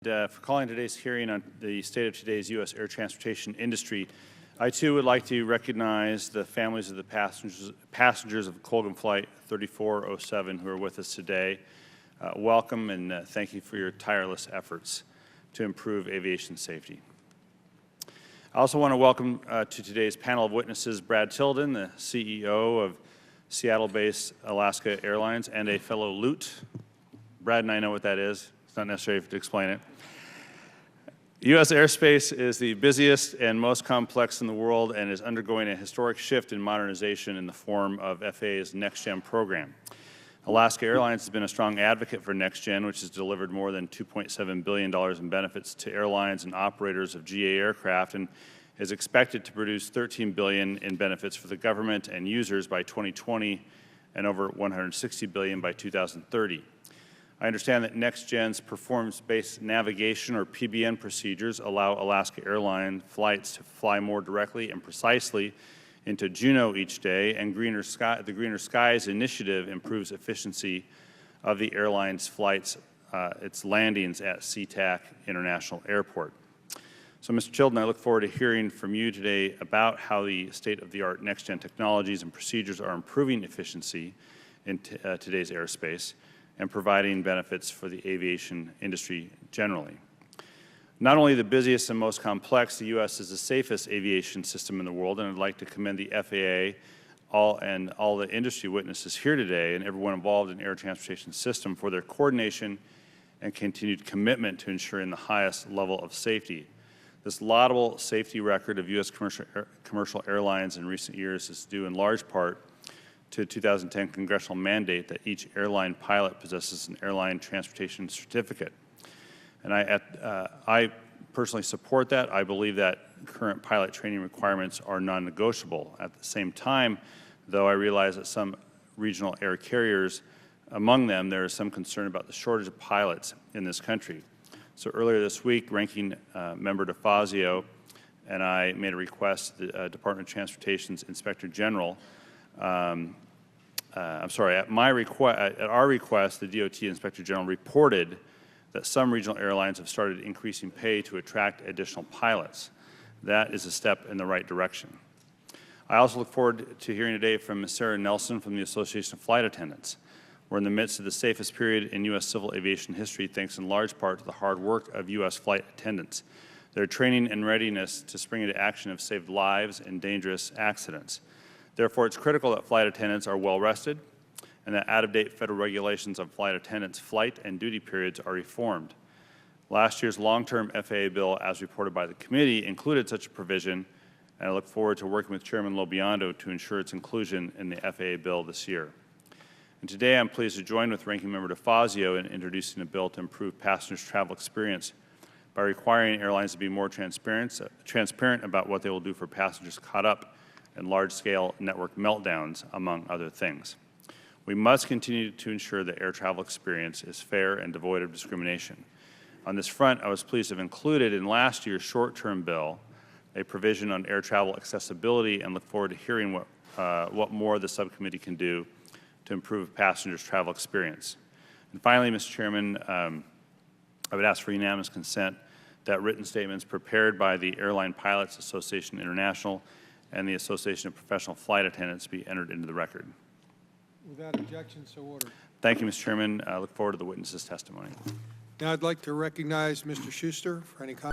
For calling today's hearing on the state of today's U.S. air transportation industry. I, too, would like to recognize the families of the passengers of Colgan Flight 3407 who are with us today. Welcome and thank you for your tireless efforts to improve aviation safety. I also want to welcome to today's panel of witnesses Brad Tilden, the CEO of Seattle-based Alaska Airlines, and a fellow Loot. Brad and I know what that is. It's not necessary to explain it. U.S. airspace is the busiest and most complex in the world and is undergoing a historic shift in modernization in the form of FAA's NextGen program. Alaska Airlines has been a strong advocate for NextGen, which has delivered more than $2.7 billion in benefits to airlines and operators of GA aircraft and is expected to produce $13 billion in benefits for the government and users by 2020 and over $160 billion by 2030. I understand that NextGen's performance-based navigation, or PBN procedures, allow Alaska Airlines flights to fly more directly and precisely into Juneau each day, and the Greener Skies initiative improves efficiency of the airline's flights, its landings at SeaTac International Airport. So, Mr. Tilden, I look forward to hearing from you today about how the state-of-the-art NextGen technologies and procedures are improving efficiency in today's airspace and providing benefits for the aviation industry generally. Not only the busiest and most complex, the U.S. is the safest aviation system in the world, and I'd like to commend the FAA and all the industry witnesses here today and everyone involved in the air transportation system for their coordination and continued commitment to ensuring the highest level of safety. This laudable safety record of U.S. commercial airlines in recent years is due in large part to a 2010 congressional mandate that each airline pilot possesses an airline transportation certificate. And I personally support that. I believe that current pilot training requirements are non-negotiable. At the same time, though, I realize that some regional air carriers, among them, there is some concern about the shortage of pilots in this country. So earlier this week, Ranking Member DeFazio and I made a request to the Department of Transportation's Inspector General. At our request, the DOT Inspector General reported that some regional airlines have started increasing pay to attract additional pilots. That is a step in the right direction. I also look forward to hearing today from Ms. Sarah Nelson from the Association of Flight Attendants. We're in the midst of the safest period in U.S. civil aviation history, thanks in large part to the hard work of U.S. flight attendants. Their training and readiness to spring into action have saved lives in dangerous accidents. Therefore, it's critical that flight attendants are well rested and that out-of-date federal regulations on flight attendants' flight and duty periods are reformed. Last year's long-term FAA bill, as reported by the committee, included such a provision, and I look forward to working with Chairman Lobiondo to ensure its inclusion in the FAA bill this year. And today, I'm pleased to join with Ranking Member DeFazio in introducing a bill to improve passengers' travel experience by requiring airlines to be more transparent about what they will do for passengers caught up in large-scale network meltdowns, among other things. We must continue to ensure that air travel experience is fair and devoid of discrimination. On this front, I was pleased to have included in last year's short-term bill a provision on air travel accessibility and look forward to hearing what more the subcommittee can do to improve passengers' travel experience. And finally, Mr. Chairman, I would ask for unanimous consent that written statements prepared by the Airline Pilots Association International and the Association of Professional Flight Attendants be entered into the record. Without objection, so ordered. Thank you, Mr. Chairman. I look forward to the witness's testimony. Now I'd like to recognize Mr. Schuster for any comments.